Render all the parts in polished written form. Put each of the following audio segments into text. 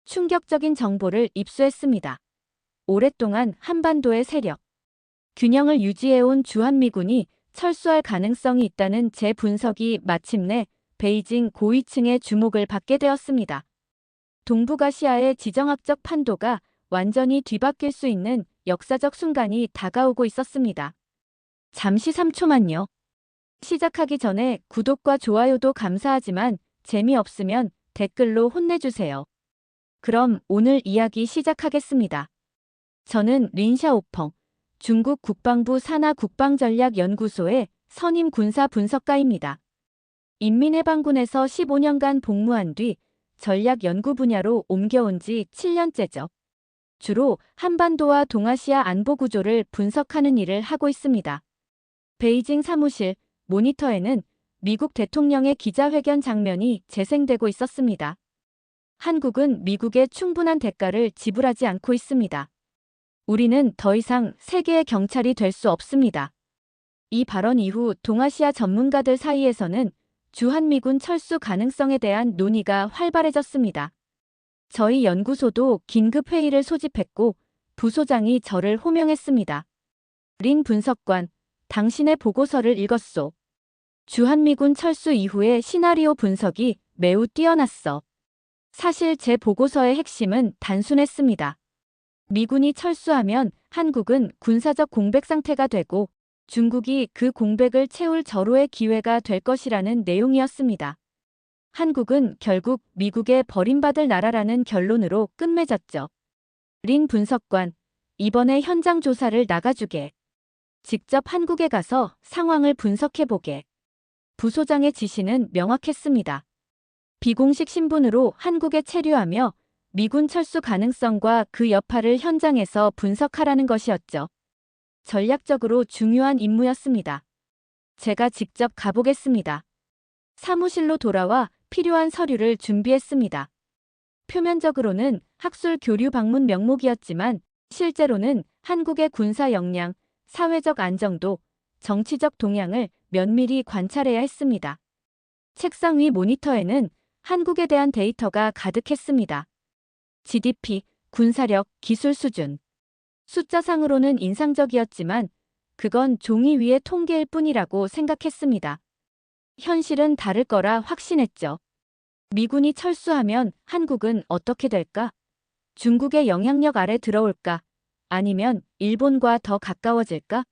충격적인 정보를 입수했습니다. 오랫동안 한반도의 세력, 균형을 유지해온 주한미군이 철수할 가능성이 있다는 제 분석이 마침내 베이징 고위층의 주목을 받게 되었습니다. 동북아시아의 지정학적 판도가 완전히 뒤바뀔 수 있는 역사적 순간이 다가오고 있었습니다. 잠시 3초만요. 시작하기 전에 구독과 좋아요도 감사하지만 재미없으면 댓글로 혼내주세요. 그럼 오늘 이야기 시작하겠습니다. 저는 린샤오펑, 중국 국방부 산하 국방전략연구소의 선임 군사 분석가입니다. 인민해방군에서 15년간 복무한 뒤 전략 연구 분야로 옮겨온 지 7년째죠. 주로 한반도와 동아시아 안보 구조를 분석하는 일을 하고 있습니다. 베이징 사무실 모니터에는 미국 대통령의 기자회견 장면이 재생되고 있었습니다. 한국은 미국에 충분한 대가를 지불하지 않고 있습니다. 우리는 더 이상 세계의 경찰이 될 수 없습니다. 이 발언 이후 동아시아 전문가들 사이에서는 주한미군 철수 가능성에 대한 논의가 활발해졌습니다. 저희 연구소도 긴급 회의를 소집했고 부소장이 저를 호명했습니다. 린 분석관, 당신의 보고서를 읽었소. 주한미군 철수 이후의 시나리오 분석이 매우 뛰어났어. 사실 제 보고서의 핵심은 단순했습니다. 미군이 철수하면 한국은 군사적 공백 상태가 되고 중국이 그 공백을 채울 절호의 기회가 될 것이라는 내용이었습니다. 한국은 결국 미국에 버림받을 나라라는 결론으로 끝맺었죠. 린 분석관, 이번에 현장 조사를 나가주게. 직접 한국에 가서 상황을 분석해보게. 부소장의 지시는 명확했습니다. 비공식 신분으로 한국에 체류하며 미군 철수 가능성과 그 여파를 현장에서 분석하라는 것이었죠. 전략적으로 중요한 임무였습니다. 제가 직접 가보겠습니다. 사무실로 돌아와 필요한 서류를 준비했습니다. 표면적으로는 학술 교류 방문 명목이었지만 실제로는 한국의 군사 역량, 사회적 안정도, 정치적 동향을 면밀히 관찰해야 했습니다. 책상 위 모니터에는 한국에 대한 데이터가 가득했습니다. GDP, 군사력, 기술 수준. 숫자상으로는 인상적이었지만 그건 종이 위의 통계일 뿐이라고 생각했습니다. 현실은 다를 거라 확신했죠. 미군이 철수하면 한국은 어떻게 될까? 중국의 영향력 아래 들어올까? 아니면 일본과 더 가까워질까?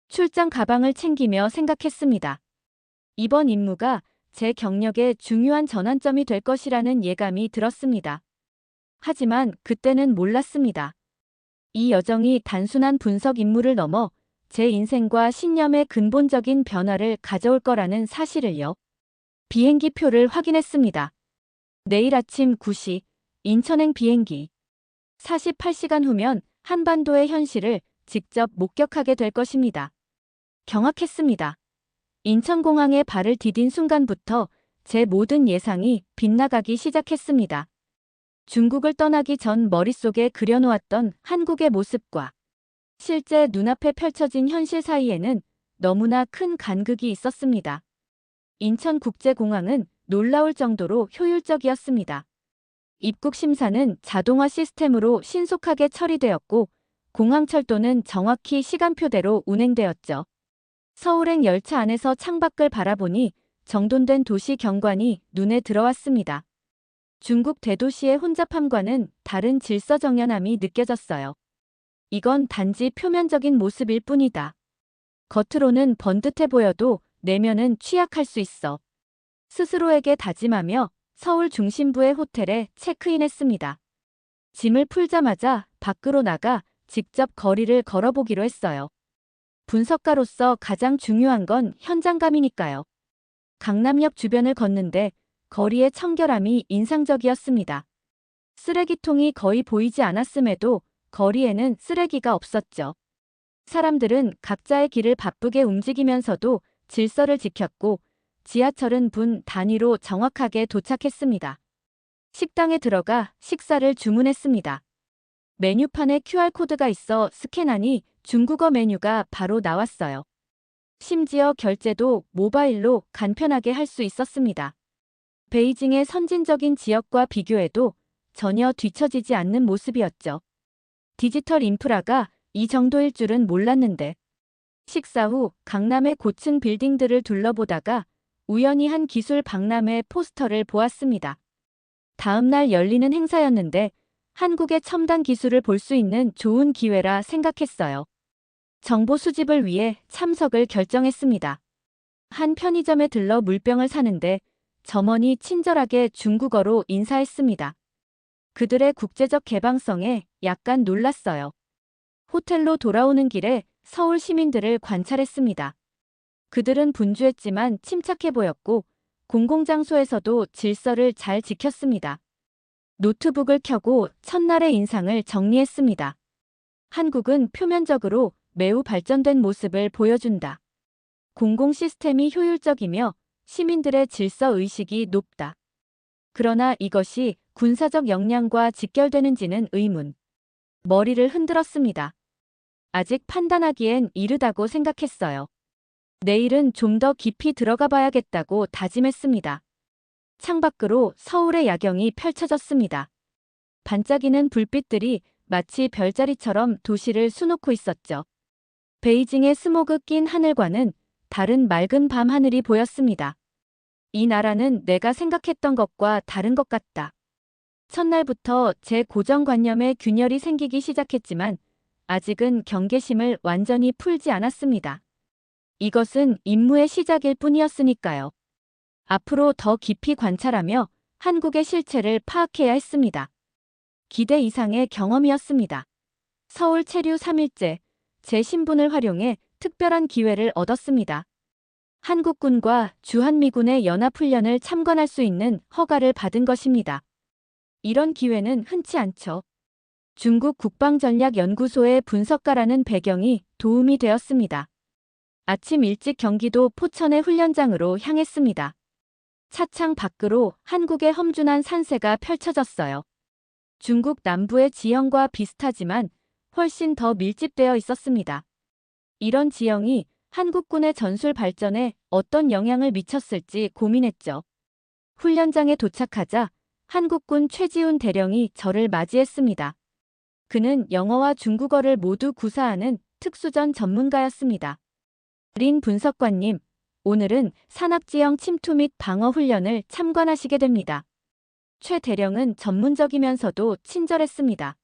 출장 가방을 챙기며 생각했습니다. 이번 임무가 제 경력의 중요한 전환점이 될 것이라는 예감이 들었습니다. 하지만 그때는 몰랐습니다. 이 여정이 단순한 분석 임무를 넘어 제 인생과 신념의 근본적인 변화를 가져올 거라는 사실을요. 비행기 표를 확인했습니다. 내일 아침 9시 인천행 비행기. 48시간 후면 한반도의 현실을 직접 목격하게 될 것입니다. 경악했습니다. 인천공항에 발을 디딘 순간부터 제 모든 예상이 빗나가기 시작했습니다. 중국을 떠나기 전 머릿속에 그려놓았던 한국의 모습과 실제 눈앞에 펼쳐진 현실 사이에는 너무나 큰 간극이 있었습니다. 인천국제공항은 놀라울 정도로 효율적이었습니다. 입국 심사는 자동화 시스템으로 신속하게 처리되었고 공항철도는 정확히 시간표대로 운행되었죠. 서울행 열차 안에서 창밖을 바라보니 정돈된 도시 경관이 눈에 들어왔습니다. 중국 대도시의 혼잡함과는 다른 질서정연함이 느껴졌어요. 이건 단지 표면적인 모습일 뿐이다. 겉으로는 번듯해 보여도 내면은 취약할 수 있어. 스스로에게 다짐하며 서울 중심부의 호텔에 체크인했습니다. 짐을 풀자마자 밖으로 나가 직접 거리를 걸어보기로 했어요. 분석가로서 가장 중요한 건 현장감이니까요. 강남역 주변을 걷는데 거리의 청결함이 인상적이었습니다. 쓰레기통이 거의 보이지 않았음에도 거리에는 쓰레기가 없었죠. 사람들은 각자의 길을 바쁘게 움직이면서도 질서를 지켰고 지하철은 분 단위로 정확하게 도착했습니다. 식당에 들어가 식사를 주문했습니다. 메뉴판에 QR코드가 있어 스캔하니 중국어 메뉴가 바로 나왔어요. 심지어 결제도 모바일로 간편하게 할 수 있었습니다. 베이징의 선진적인 지역과 비교해도 전혀 뒤처지지 않는 모습이었죠. 디지털 인프라가 이 정도일 줄은 몰랐는데. 식사 후 강남의 고층 빌딩들을 둘러보다가 우연히 한 기술 박람회 포스터를 보았습니다. 다음 날 열리는 행사였는데 한국의 첨단 기술을 볼 수 있는 좋은 기회라 생각했어요. 정보 수집을 위해 참석을 결정했습니다. 한 편의점에 들러 물병을 사는데 점원이 친절하게 중국어로 인사했습니다. 그들의 국제적 개방성에 약간 놀랐어요. 호텔로 돌아오는 길에 서울 시민들을 관찰했습니다. 그들은 분주했지만 침착해 보였고 공공장소에서도 질서를 잘 지켰습니다. 노트북을 켜고 첫날의 인상을 정리했습니다. 한국은 표면적으로 매우 발전된 모습을 보여준다. 공공 시스템이 효율적이며 시민들의 질서 의식이 높다. 그러나 이것이 군사적 역량과 직결되는지는 의문. 머리를 흔들었습니다. 아직 판단하기엔 이르다고 생각했어요. 내일은 좀 더 깊이 들어가 봐야겠다고 다짐했습니다. 창밖으로 서울의 야경이 펼쳐졌습니다. 반짝이는 불빛들이 마치 별자리처럼 도시를 수놓고 있었죠. 베이징의 스모그 낀 하늘과는 다른 맑은 밤하늘이 보였습니다. 이 나라는 내가 생각했던 것과 다른 것 같다. 첫날부터 제 고정관념에 균열이 생기기 시작했지만 아직은 경계심을 완전히 풀지 않았습니다. 이것은 임무의 시작일 뿐이었으니까요. 앞으로 더 깊이 관찰하며 한국의 실체를 파악해야 했습니다. 기대 이상의 경험이었습니다. 서울 체류 3일째, 제 신분을 활용해 특별한 기회를 얻었습니다. 한국군과 주한미군의 연합훈련을 참관할 수 있는 허가를 받은 것입니다. 이런 기회는 흔치 않죠. 중국 국방전략연구소의 분석가라는 배경이 도움이 되었습니다. 아침 일찍 경기도 포천의 훈련장으로 향했습니다. 차창 밖으로 한국의 험준한 산세가 펼쳐졌어요. 중국 남부의 지형과 비슷하지만 훨씬 더 밀집되어 있었습니다. 이런 지형이 한국군의 전술 발전에 어떤 영향을 미쳤을지 고민했죠. 훈련장에 도착하자 한국군 최지훈 대령이 저를 맞이했습니다. 그는 영어와 중국어를 모두 구사하는 특수전 전문가였습니다. 린 분석관님, 오늘은 산악지형 침투 및 방어 훈련을 참관하시게 됩니다. 최 대령은 전문적이면서도 친절했습니다.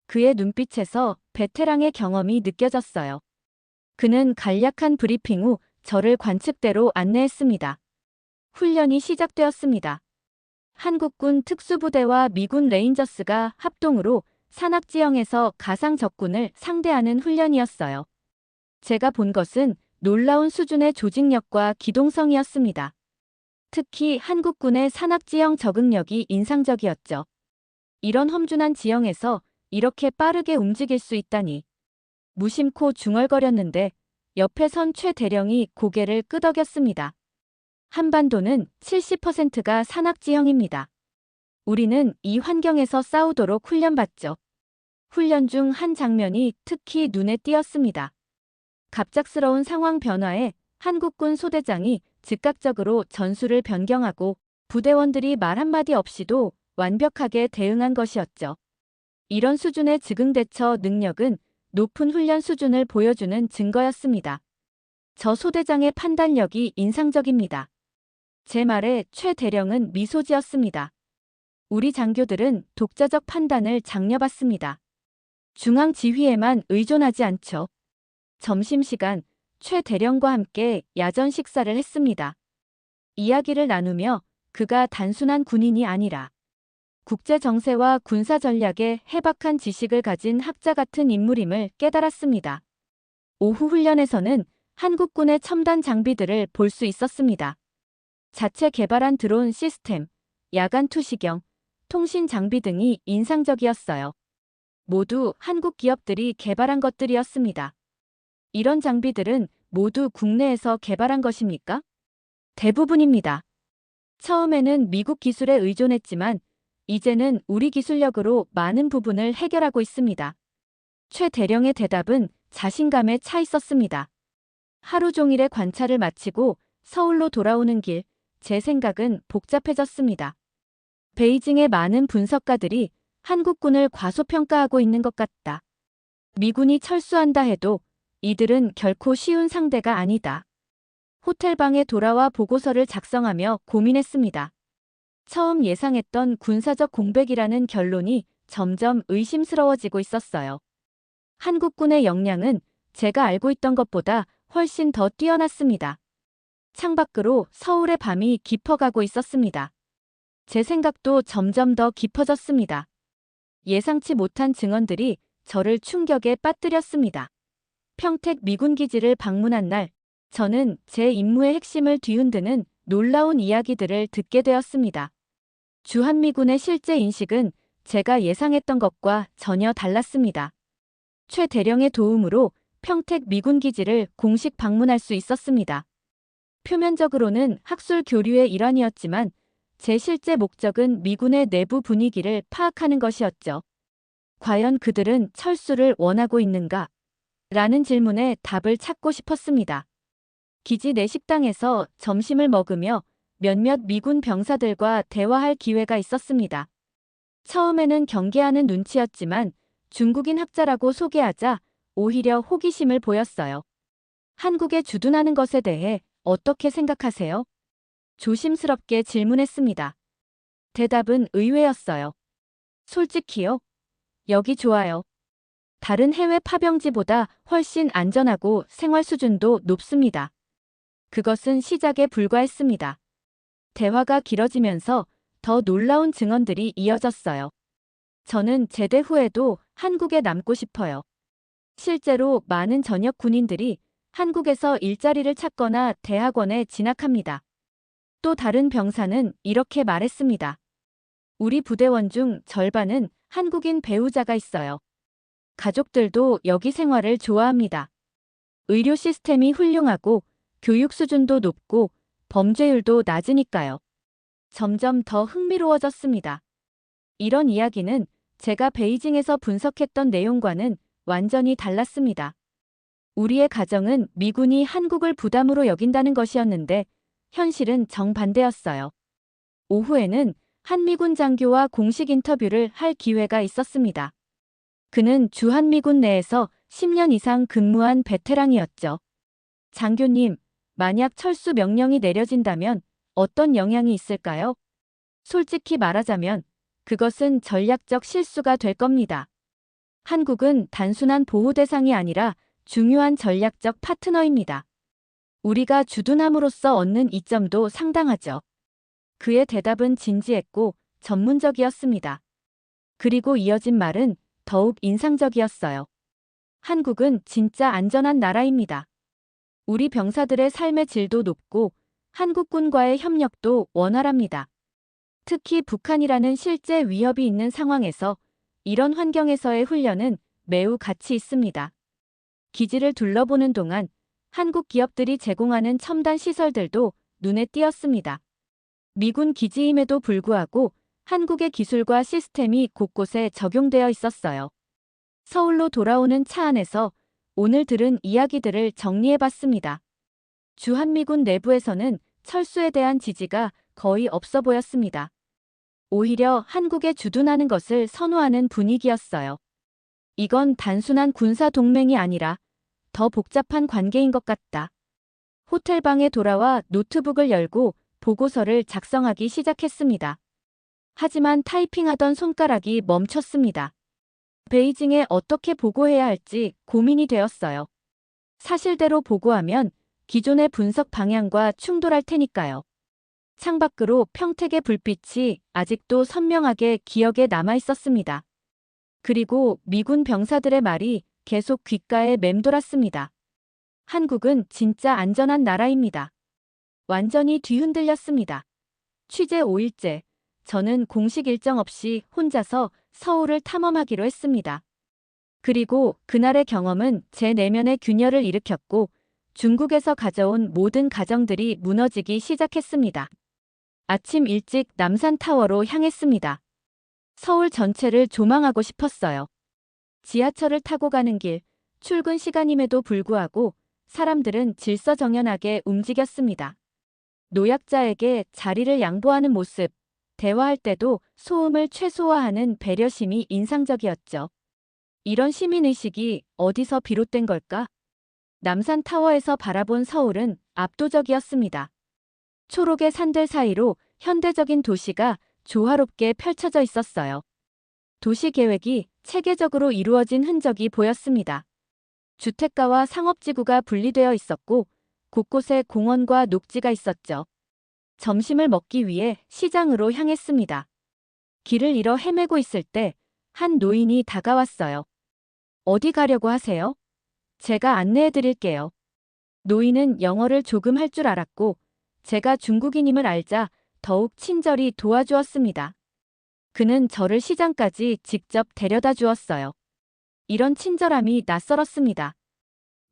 그의 눈빛에서 베테랑의 경험이 느껴졌어요. 그는 간략한 브리핑 후 저를 관측대로 안내했습니다. 훈련이 시작되었습니다. 한국군 특수부대와 미군 레인저스가 합동으로 산악지형에서 가상 적군을 상대하는 훈련이었어요. 제가 본 것은 놀라운 수준의 조직력과 기동성이었습니다. 특히 한국군의 산악지형 적응력이 인상적이었죠. 이런 험준한 지형에서 이렇게 빠르게 움직일 수 있다니. 무심코 중얼거렸는데 옆에 선 최 대령이 고개를 끄덕였습니다. 한반도는 70%가 산악지형입니다. 우리는 이 환경에서 싸우도록 훈련받죠. 훈련 중 한 장면이 특히 눈에 띄었습니다. 갑작스러운 상황 변화에 한국군 소대장이 즉각적으로 전술을 변경하고 부대원들이 말 한마디 없이도 완벽하게 대응한 것이었죠. 이런 수준의 즉응대처 능력은 높은 훈련 수준을 보여주는 증거였습니다. 저 소대장의 판단력이 인상적입니다. 제 말에 최 대령은 미소 지었습니다. 우리 장교들은 독자적 판단을 장려받습니다. 중앙 지휘에만 의존하지 않죠. 점심시간 최 대령과 함께 야전 식사를 했습니다. 이야기를 나누며 그가 단순한 군인이 아니라 국제 정세와 군사 전략에 해박한 지식을 가진 학자 같은 인물임을 깨달았습니다. 오후 훈련에서는 한국군의 첨단 장비들을 볼 수 있었습니다. 자체 개발한 드론 시스템, 야간 투시경, 통신 장비 등이 인상적이었어요. 모두 한국 기업들이 개발한 것들이었습니다. 이런 장비들은 모두 국내에서 개발한 것입니까? 대부분입니다. 처음에는 미국 기술에 의존했지만 이제는 우리 기술력으로 많은 부분을 해결하고 있습니다. 최 대령의 대답은 자신감에 차 있었습니다. 하루 종일의 관찰을 마치고 서울로 돌아오는 길, 제 생각은 복잡해졌습니다. 베이징의 많은 분석가들이 한국군을 과소평가하고 있는 것 같다. 미군이 철수한다 해도 이들은 결코 쉬운 상대가 아니다. 호텔방에 돌아와 보고서를 작성하며 고민했습니다. 처음 예상했던 군사적 공백이라는 결론이 점점 의심스러워지고 있었어요. 한국군의 역량은 제가 알고 있던 것보다 훨씬 더 뛰어났습니다. 창밖으로 서울의 밤이 깊어가고 있었습니다. 제 생각도 점점 더 깊어졌습니다. 예상치 못한 증언들이 저를 충격에 빠뜨렸습니다. 평택 미군 기지를 방문한 날, 저는 제 임무의 핵심을 뒤흔드는 놀라운 이야기들을 듣게 되었습니다. 주한미군의 실제 인식은 제가 예상했던 것과 전혀 달랐습니다. 최 대령의 도움으로 평택 미군 기지를 공식 방문할 수 있었습니다. 표면적으로는 학술 교류의 일환이었지만 제 실제 목적은 미군의 내부 분위기를 파악하는 것이었죠. 과연 그들은 철수를 원하고 있는가? 라는 질문에 답을 찾고 싶었습니다. 기지 내 식당에서 점심을 먹으며 몇몇 미군 병사들과 대화할 기회가 있었습니다. 처음에는 경계하는 눈치였지만 중국인 학자라고 소개하자 오히려 호기심을 보였어요. 한국에 주둔하는 것에 대해 어떻게 생각하세요? 조심스럽게 질문했습니다. 대답은 의외였어요. 솔직히요? 여기 좋아요. 다른 해외 파병지보다 훨씬 안전하고 생활 수준도 높습니다. 그것은 시작에 불과했습니다. 대화가 길어지면서 더 놀라운 증언들이 이어졌어요. 저는 제대 후에도 한국에 남고 싶어요. 실제로 많은 전역 군인들이 한국에서 일자리를 찾거나 대학원에 진학합니다. 또 다른 병사는 이렇게 말했습니다. 우리 부대원 중 절반은 한국인 배우자가 있어요. 가족들도 여기 생활을 좋아합니다. 의료 시스템이 훌륭하고 교육 수준도 높고 범죄율도 낮으니까요. 점점 더 흥미로워졌습니다. 이런 이야기는 제가 베이징에서 분석했던 내용과는 완전히 달랐습니다. 우리의 가정은 미군이 한국을 부담으로 여긴다는 것이었는데 현실은 정반대였어요. 오후에는 한미군 장교와 공식 인터뷰를 할 기회가 있었습니다. 그는 주한미군 내에서 10년 이상 근무한 베테랑이었죠. 장교님, 만약 철수 명령이 내려진다면 어떤 영향이 있을까요? 솔직히 말하자면 그것은 전략적 실수가 될 겁니다. 한국은 단순한 보호 대상이 아니라 중요한 전략적 파트너입니다. 우리가 주둔함으로써 얻는 이점도 상당하죠. 그의 대답은 진지했고 전문적이었습니다. 그리고 이어진 말은 더욱 인상적이었어요. 한국은 진짜 안전한 나라입니다. 우리 병사들의 삶의 질도 높고 한국군과의 협력도 원활합니다. 특히 북한이라는 실제 위협이 있는 상황에서 이런 환경에서의 훈련은 매우 가치 있습니다. 기지를 둘러보는 동안 한국 기업들이 제공하는 첨단 시설들도 눈에 띄었습니다. 미군 기지임에도 불구하고 한국의 기술과 시스템이 곳곳에 적용되어 있었어요. 서울로 돌아오는 차 안에서 오늘 들은 이야기들을 정리해봤습니다. 주한미군 내부에서는 철수에 대한 지지가 거의 없어 보였습니다. 오히려 한국에 주둔하는 것을 선호하는 분위기였어요. 이건 단순한 군사 동맹이 아니라 더 복잡한 관계인 것 같다. 호텔방에 돌아와 노트북을 열고 보고서를 작성하기 시작했습니다. 하지만 타이핑하던 손가락이 멈췄습니다. 베이징에 어떻게 보고해야 할지 고민이 되었어요. 사실대로 보고하면 기존의 분석 방향과 충돌할 테니까요. 창밖으로 평택의 불빛이 아직도 선명하게 기억에 남아 있었습니다. 그리고 미군 병사들의 말이 계속 귓가에 맴돌았습니다. 한국은 진짜 안전한 나라입니다. 완전히 뒤흔들렸습니다. 취재 5일째, 저는 공식 일정 없이 혼자서 서울을 탐험하기로 했습니다. 그리고 그날의 경험은 제 내면의 균열을 일으켰고 중국에서 가져온 모든 가정들이 무너지기 시작했습니다. 아침 일찍 남산타워로 향했습니다. 서울 전체를 조망하고 싶었어요. 지하철을 타고 가는 길, 출근 시간임에도 불구하고 사람들은 질서정연하게 움직였습니다. 노약자에게 자리를 양보하는 모습, 대화할 때도 소음을 최소화하는 배려심이 인상적이었죠. 이런 시민의식이 어디서 비롯된 걸까? 남산 타워에서 바라본 서울은 압도적이었습니다. 초록의 산들 사이로 현대적인 도시가 조화롭게 펼쳐져 있었어요. 도시 계획이 체계적으로 이루어진 흔적이 보였습니다. 주택가와 상업지구가 분리되어 있었고 곳곳에 공원과 녹지가 있었죠. 점심을 먹기 위해 시장으로 향했습니다. 길을 잃어 헤매고 있을 때 한 노인이 다가왔어요. 어디 가려고 하세요? 제가 안내해 드릴게요. 노인은 영어를 조금 할 줄 알았고 제가 중국인임을 알자 더욱 친절히 도와주었습니다. 그는 저를 시장까지 직접 데려다 주었어요. 이런 친절함이 낯설었습니다.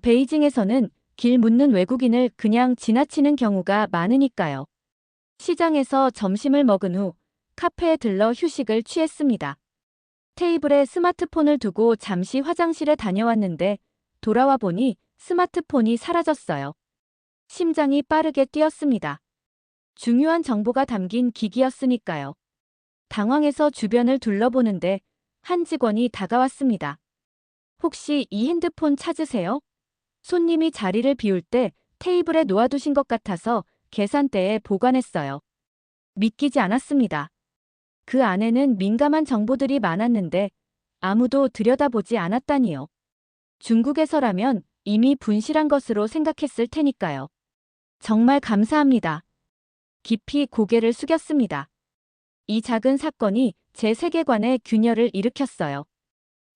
베이징에서는 길 묻는 외국인을 그냥 지나치는 경우가 많으니까요. 시장에서 점심을 먹은 후 카페에 들러 휴식을 취했습니다. 테이블에 스마트폰을 두고 잠시 화장실에 다녀왔는데 돌아와 보니 스마트폰이 사라졌어요. 심장이 빠르게 뛰었습니다. 중요한 정보가 담긴 기기였으니까요. 당황해서 주변을 둘러보는데 한 직원이 다가왔습니다. 혹시 이 핸드폰 찾으세요? 손님이 자리를 비울 때 테이블에 놓아두신 것 같아서 계산대에 보관했어요. 믿기지 않았습니다. 그 안에는 민감한 정보들이 많았는데 아무도 들여다보지 않았다니요. 중국에서라면 이미 분실한 것으로 생각했을 테니까요. 정말 감사합니다. 깊이 고개를 숙였습니다. 이 작은 사건이 제 세계관에 균열을 일으켰어요.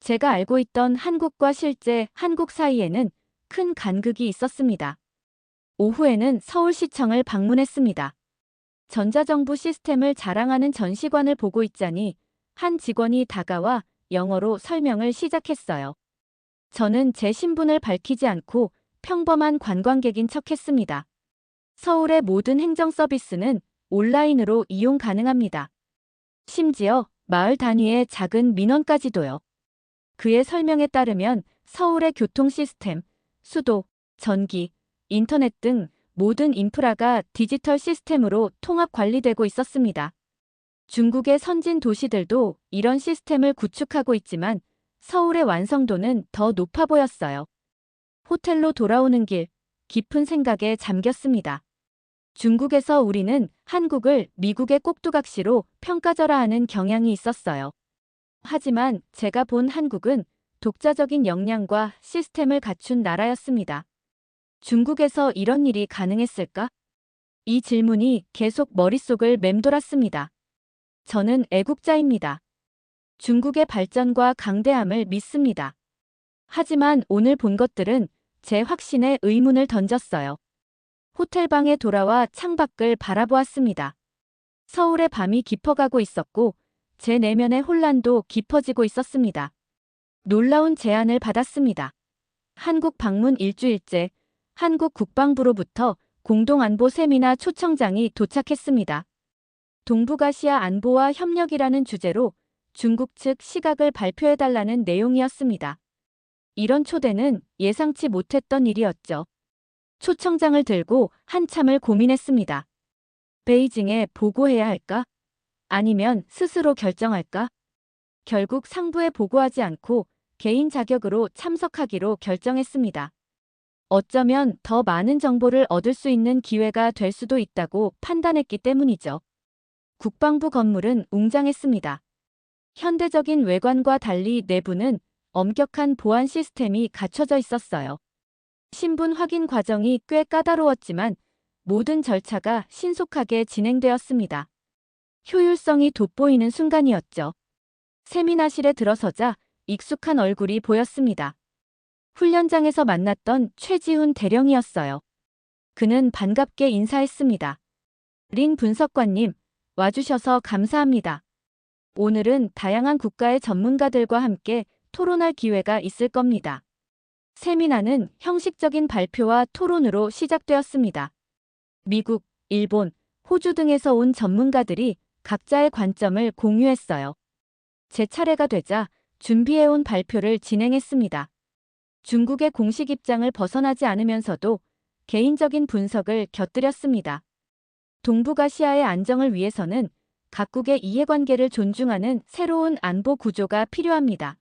제가 알고 있던 한국과 실제 한국 사이에는 큰 간극이 있었습니다. 오후에는 서울시청을 방문했습니다. 전자정부 시스템을 자랑하는 전시관을 보고 있자니 한 직원이 다가와 영어로 설명을 시작했어요. 저는 제 신분을 밝히지 않고 평범한 관광객인 척했습니다. 서울의 모든 행정 서비스는 온라인으로 이용 가능합니다. 심지어 마을 단위의 작은 민원까지도요. 그의 설명에 따르면 서울의 교통 시스템, 수도, 전기, 인터넷 등 모든 인프라가 디지털 시스템으로 통합 관리되고 있었습니다. 중국의 선진 도시들도 이런 시스템을 구축하고 있지만 서울의 완성도는 더 높아 보였어요. 호텔로 돌아오는 길, 깊은 생각에 잠겼습니다. 중국에서 우리는 한국을 미국의 꼭두각시로 평가절하하는 경향이 있었어요. 하지만 제가 본 한국은 독자적인 역량과 시스템을 갖춘 나라였습니다. 중국에서 이런 일이 가능했을까? 이 질문이 계속 머릿속을 맴돌았습니다. 저는 애국자입니다. 중국의 발전과 강대함을 믿습니다. 하지만 오늘 본 것들은 제 확신에 의문을 던졌어요. 호텔방에 돌아와 창밖을 바라보았습니다. 서울의 밤이 깊어가고 있었고 제 내면의 혼란도 깊어지고 있었습니다. 놀라운 제안을 받았습니다. 한국 방문 일주일째 한국 국방부로부터 공동안보 세미나 초청장이 도착했습니다. 동북아시아 안보와 협력이라는 주제로 중국 측 시각을 발표해달라는 내용이었습니다. 이런 초대는 예상치 못했던 일이었죠. 초청장을 들고 한참을 고민했습니다. 베이징에 보고해야 할까? 아니면 스스로 결정할까? 결국 상부에 보고하지 않고 개인 자격으로 참석하기로 결정했습니다. 어쩌면 더 많은 정보를 얻을 수 있는 기회가 될 수도 있다고 판단했기 때문이죠. 국방부 건물은 웅장했습니다. 현대적인 외관과 달리 내부는 엄격한 보안 시스템이 갖춰져 있었어요. 신분 확인 과정이 꽤 까다로웠지만 모든 절차가 신속하게 진행되었습니다. 효율성이 돋보이는 순간이었죠. 세미나실에 들어서자 익숙한 얼굴이 보였습니다. 훈련장에서 만났던 최지훈 대령이었어요. 그는 반갑게 인사했습니다. 린 분석관님, 와주셔서 감사합니다. 오늘은 다양한 국가의 전문가들과 함께 토론할 기회가 있을 겁니다. 세미나는 형식적인 발표와 토론으로 시작되었습니다. 미국, 일본, 호주 등에서 온 전문가들이 각자의 관점을 공유했어요. 제 차례가 되자 준비해온 발표를 진행했습니다. 중국의 공식 입장을 벗어나지 않으면서도 개인적인 분석을 곁들였습니다. 동북아시아의 안정을 위해서는 각국의 이해관계를 존중하는 새로운 안보 구조가 필요합니다.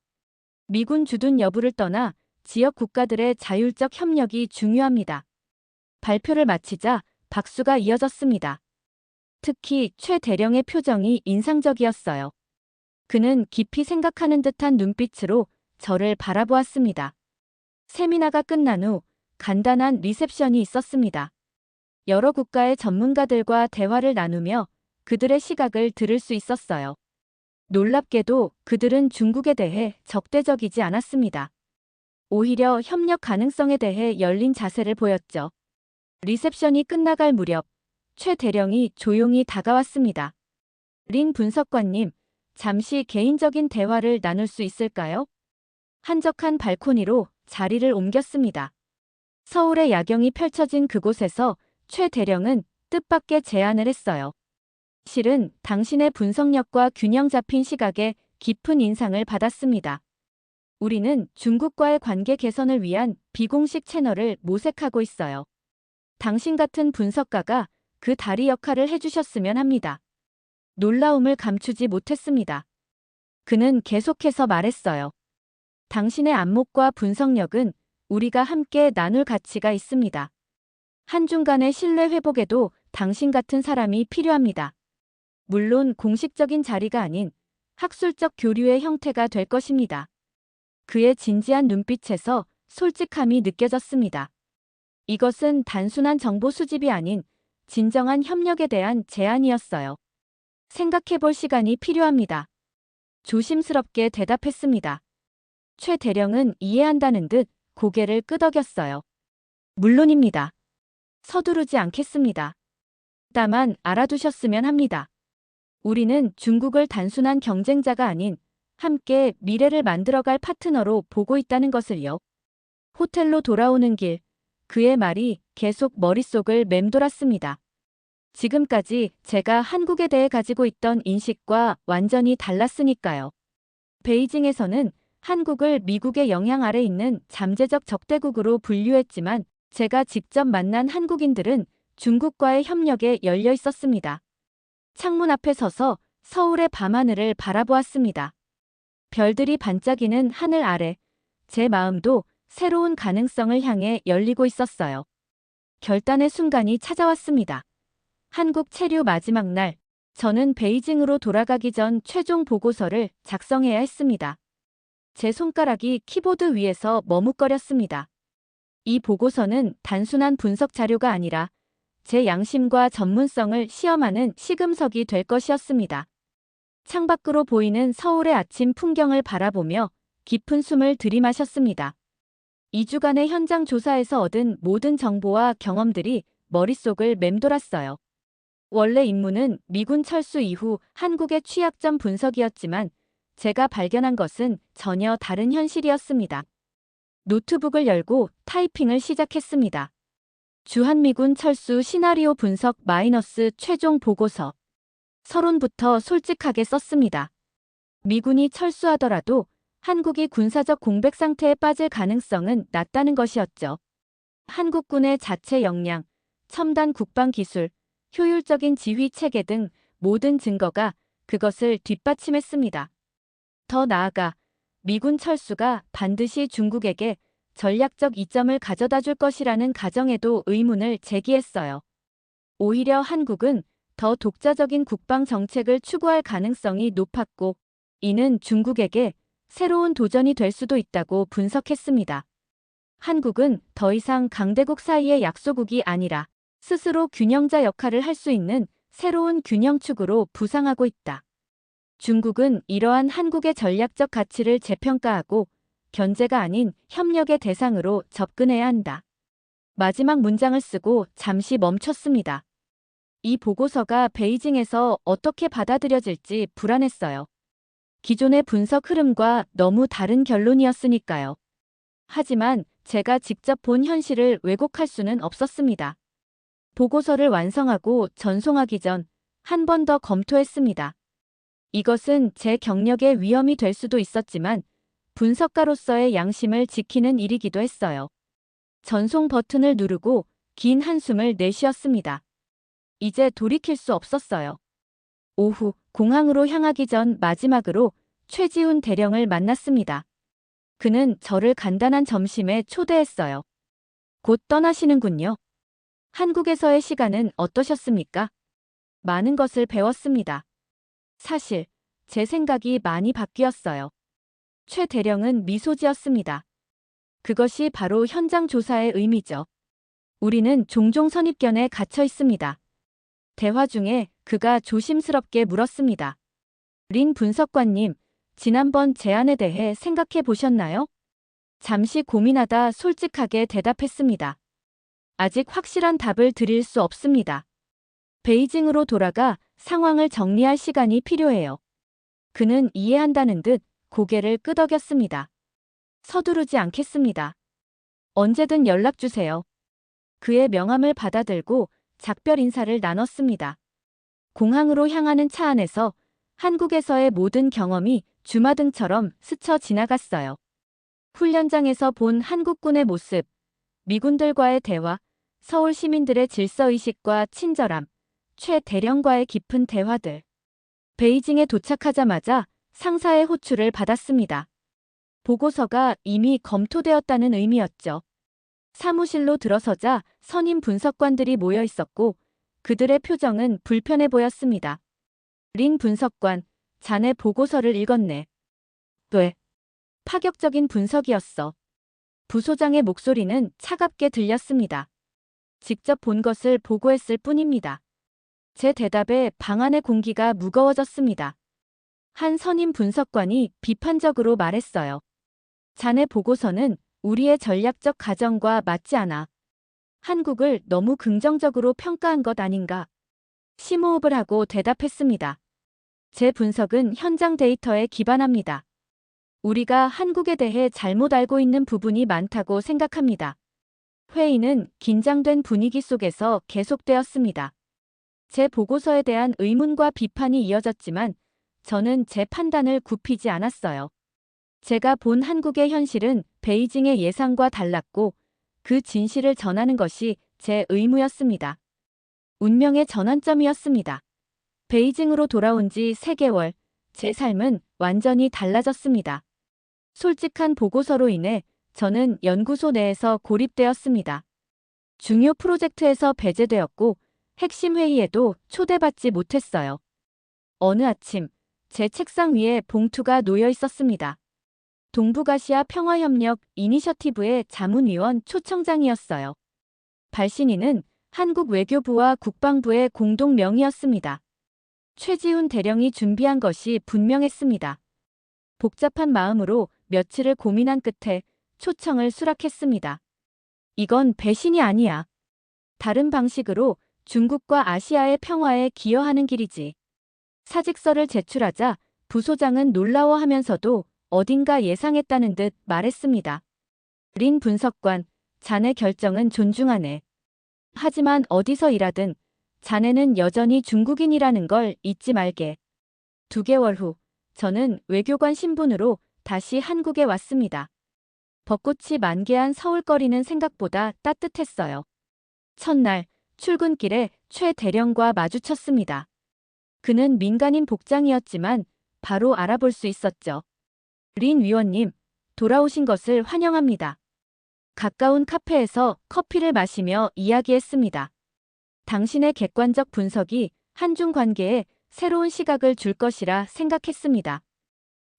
미군 주둔 여부를 떠나 지역 국가들의 자율적 협력이 중요합니다. 발표를 마치자 박수가 이어졌습니다. 특히 최 대령의 표정이 인상적이었어요. 그는 깊이 생각하는 듯한 눈빛으로 저를 바라보았습니다. 세미나가 끝난 후 간단한 리셉션이 있었습니다. 여러 국가의 전문가들과 대화를 나누며 그들의 시각을 들을 수 있었어요. 놀랍게도 그들은 중국에 대해 적대적이지 않았습니다. 오히려 협력 가능성에 대해 열린 자세를 보였죠. 리셉션이 끝나갈 무렵 최 대령이 조용히 다가왔습니다. 린 분석관님, 잠시 개인적인 대화를 나눌 수 있을까요? 한적한 발코니로 자리를 옮겼습니다. 서울의 야경이 펼쳐진 그곳에서 최 대령은 뜻밖의 제안을 했어요. 실은 당신의 분석력과 균형 잡힌 시각에 깊은 인상을 받았습니다. 우리는 중국과의 관계 개선을 위한 비공식 채널을 모색하고 있어요. 당신 같은 분석가가 그 다리 역할을 해주셨으면 합니다. 놀라움을 감추지 못했습니다. 그는 계속해서 말했어요. 당신의 안목과 분석력은 우리가 함께 나눌 가치가 있습니다. 한중 간의 신뢰 회복에도 당신 같은 사람이 필요합니다. 물론 공식적인 자리가 아닌 학술적 교류의 형태가 될 것입니다. 그의 진지한 눈빛에서 솔직함이 느껴졌습니다. 이것은 단순한 정보 수집이 아닌 진정한 협력에 대한 제안이었어요. 생각해볼 시간이 필요합니다. 조심스럽게 대답했습니다. 최 대령은 이해한다는 듯 고개를 끄덕였어요. 물론입니다. 서두르지 않겠습니다. 다만 알아두셨으면 합니다. 우리는 중국을 단순한 경쟁자가 아닌 함께 미래를 만들어갈 파트너로 보고 있다는 것을요. 호텔로 돌아오는 길, 그의 말이 계속 머릿속을 맴돌았습니다. 지금까지 제가 한국에 대해 가지고 있던 인식과 완전히 달랐으니까요. 베이징에서는 한국을 미국의 영향 아래 있는 잠재적 적대국으로 분류했지만 제가 직접 만난 한국인들은 중국과의 협력에 열려 있었습니다. 창문 앞에 서서 서울의 밤하늘을 바라보았습니다. 별들이 반짝이는 하늘 아래 제 마음도 새로운 가능성을 향해 열리고 있었어요. 결단의 순간이 찾아왔습니다. 한국 체류 마지막 날, 저는 베이징으로 돌아가기 전 최종 보고서를 작성해야 했습니다. 제 손가락이 키보드 위에서 머뭇거렸습니다. 이 보고서는 단순한 분석 자료가 아니라 제 양심과 전문성을 시험하는 시금석이 될 것이었습니다. 창밖으로 보이는 서울의 아침 풍경을 바라보며 깊은 숨을 들이마셨습니다. 2주간의 현장 조사에서 얻은 모든 정보와 경험들이 머릿속을 맴돌았어요. 원래 임무는 미군 철수 이후 한국의 취약점 분석이었지만 제가 발견한 것은 전혀 다른 현실이었습니다. 노트북을 열고 타이핑을 시작했습니다. 주한미군 철수 시나리오 분석 마이너스 최종 보고서. 서론부터 솔직하게 썼습니다. 미군이 철수하더라도 한국이 군사적 공백 상태에 빠질 가능성은 낮다는 것이었죠. 한국군의 자체 역량, 첨단 국방 기술, 효율적인 지휘 체계 등 모든 증거가 그것을 뒷받침했습니다. 더 나아가 미군 철수가 반드시 중국에게 전략적 이점을 가져다 줄 것이라는 가정에도 의문을 제기했어요. 오히려 한국은 더 독자적인 국방 정책을 추구할 가능성이 높았고, 이는 중국에게 새로운 도전이 될 수도 있다고 분석했습니다. 한국은 더 이상 강대국 사이의 약소국이 아니라 스스로 균형자 역할을 할 수 있는 새로운 균형축으로 부상하고 있다. 중국은 이러한 한국의 전략적 가치를 재평가하고 견제가 아닌 협력의 대상으로 접근해야 한다. 마지막 문장을 쓰고 잠시 멈췄습니다. 이 보고서가 베이징에서 어떻게 받아들여질지 불안했어요. 기존의 분석 흐름과 너무 다른 결론이었으니까요. 하지만 제가 직접 본 현실을 왜곡할 수는 없었습니다. 보고서를 완성하고 전송하기 전 한 번 더 검토했습니다. 이것은 제 경력의 위험이 될 수도 있었지만 분석가로서의 양심을 지키는 일이기도 했어요. 전송 버튼을 누르고 긴 한숨을 내쉬었습니다. 이제 돌이킬 수 없었어요. 오후 공항으로 향하기 전 마지막으로 최지훈 대령을 만났습니다. 그는 저를 간단한 점심에 초대했어요. 곧 떠나시는군요. 한국에서의 시간은 어떠셨습니까? 많은 것을 배웠습니다. 사실 제 생각이 많이 바뀌었어요. 최 대령은 미소 지었습니다. 그것이 바로 현장 조사의 의미죠. 우리는 종종 선입견에 갇혀 있습니다. 대화 중에 그가 조심스럽게 물었습니다. 린 분석관님, 지난번 제안에 대해 생각해 보셨나요? 잠시 고민하다 솔직하게 대답했습니다. 아직 확실한 답을 드릴 수 없습니다. 베이징으로 돌아가 상황을 정리할 시간이 필요해요. 그는 이해한다는 듯 고개를 끄덕였습니다. 서두르지 않겠습니다. 언제든 연락 주세요. 그의 명함을 받아들고 작별 인사를 나눴습니다. 공항으로 향하는 차 안에서 한국에서의 모든 경험이 주마등처럼 스쳐 지나갔어요. 훈련장에서 본 한국군의 모습, 미군들과의 대화, 서울 시민들의 질서의식과 친절함, 최 대령과의 깊은 대화들. 베이징에 도착하자마자 상사의 호출을 받았습니다. 보고서가 이미 검토되었다는 의미였죠. 사무실로 들어서자 선임 분석관들이 모여 있었고 그들의 표정은 불편해 보였습니다. 린 분석관, 자네 보고서를 읽었네. 왜? 파격적인 분석이었어. 부소장의 목소리는 차갑게 들렸습니다. 직접 본 것을 보고했을 뿐입니다. 제 대답에 방 안의 공기가 무거워졌습니다. 한 선임 분석관이 비판적으로 말했어요. 자네 보고서는 우리의 전략적 가정과 맞지 않아. 한국을 너무 긍정적으로 평가한 것 아닌가? 심호흡을 하고 대답했습니다. 제 분석은 현장 데이터에 기반합니다. 우리가 한국에 대해 잘못 알고 있는 부분이 많다고 생각합니다. 회의는 긴장된 분위기 속에서 계속되었습니다. 제 보고서에 대한 의문과 비판이 이어졌지만 저는 제 판단을 굽히지 않았어요. 제가 본 한국의 현실은 베이징의 예상과 달랐고 그 진실을 전하는 것이 제 의무였습니다. 운명의 전환점이었습니다. 베이징으로 돌아온 지 3개월, 제 삶은 완전히 달라졌습니다. 솔직한 보고서로 인해 저는 연구소 내에서 고립되었습니다. 중요 프로젝트에서 배제되었고 핵심 회의에도 초대받지 못했어요. 어느 아침, 제 책상 위에 봉투가 놓여 있었습니다. 동북아시아 평화협력 이니셔티브의 자문위원 초청장이었어요. 발신인은 한국 외교부와 국방부의 공동 명의였습니다. 최지훈 대령이 준비한 것이 분명했습니다. 복잡한 마음으로 며칠을 고민한 끝에 초청을 수락했습니다. 이건 배신이 아니야. 다른 방식으로 중국과 아시아의 평화에 기여하는 길이지. 사직서를 제출하자 부소장은 놀라워하면서도 어딘가 예상했다는 듯 말했습니다. 린 분석관, 자네 결정은 존중하네. 하지만 어디서 일하든 자네는 여전히 중국인이라는 걸 잊지 말게. 2개월 후, 저는 외교관 신분으로 다시 한국에 왔습니다. 벚꽃이 만개한 서울거리는 생각보다 따뜻했어요. 첫날, 출근길에 최 대령과 마주쳤습니다. 그는 민간인 복장이었지만 바로 알아볼 수 있었죠. 린 위원님, 돌아오신 것을 환영합니다. 가까운 카페에서 커피를 마시며 이야기했습니다. 당신의 객관적 분석이 한중 관계에 새로운 시각을 줄 것이라 생각했습니다.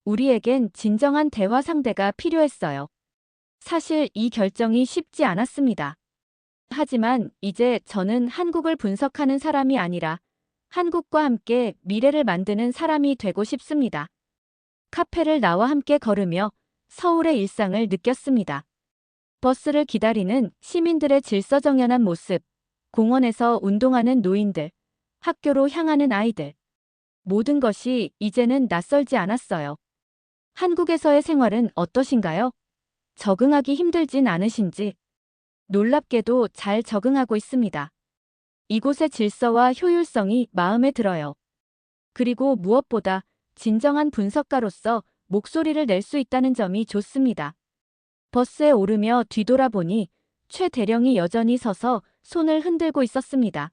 우리에겐 진정한 대화 상대가 필요했어요. 사실 이 결정이 쉽지 않았습니다. 하지만 이제 저는 한국을 분석하는 사람이 아니라 한국과 함께 미래를 만드는 사람이 되고 싶습니다. 카페를 나와 함께 걸으며 서울의 일상을 느꼈습니다. 버스를 기다리는 시민들의 질서정연한 모습, 공원에서 운동하는 노인들, 학교로 향하는 아이들. 모든 것이 이제는 낯설지 않았어요. 한국에서의 생활은 어떠신가요? 적응하기 힘들진 않으신지? 놀랍게도 잘 적응하고 있습니다. 이곳의 질서와 효율성이 마음에 들어요. 그리고 무엇보다 진정한 분석가로서 목소리를 낼 수 있다는 점이 좋습니다. 버스에 오르며 뒤돌아보니 최 대령이 여전히 서서 손을 흔들고 있었습니다.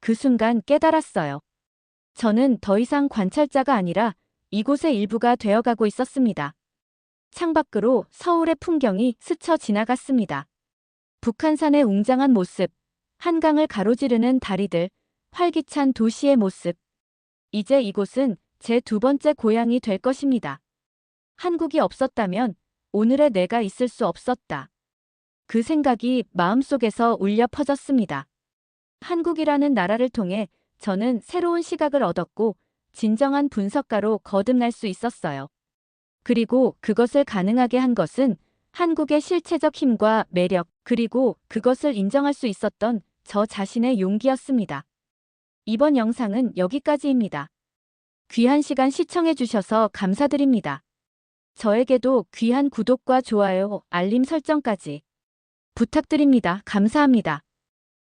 그 순간 깨달았어요. 저는 더 이상 관찰자가 아니라 이곳의 일부가 되어가고 있었습니다. 창밖으로 서울의 풍경이 스쳐 지나갔습니다. 북한산의 웅장한 모습, 한강을 가로지르는 다리들, 활기찬 도시의 모습. 이제 이곳은 제 두 번째 고향이 될 것입니다. 한국이 없었다면 오늘의 내가 있을 수 없었다. 그 생각이 마음속에서 울려 퍼졌습니다. 한국이라는 나라를 통해 저는 새로운 시각을 얻었고 진정한 분석가로 거듭날 수 있었어요. 그리고 그것을 가능하게 한 것은 한국의 실체적 힘과 매력, 그리고 그것을 인정할 수 있었던 저 자신의 용기였습니다. 이번 영상은 여기까지입니다. 귀한 시간 시청해주셔서 감사드립니다. 저에게도 귀한 구독과 좋아요, 알림 설정까지 부탁드립니다. 감사합니다.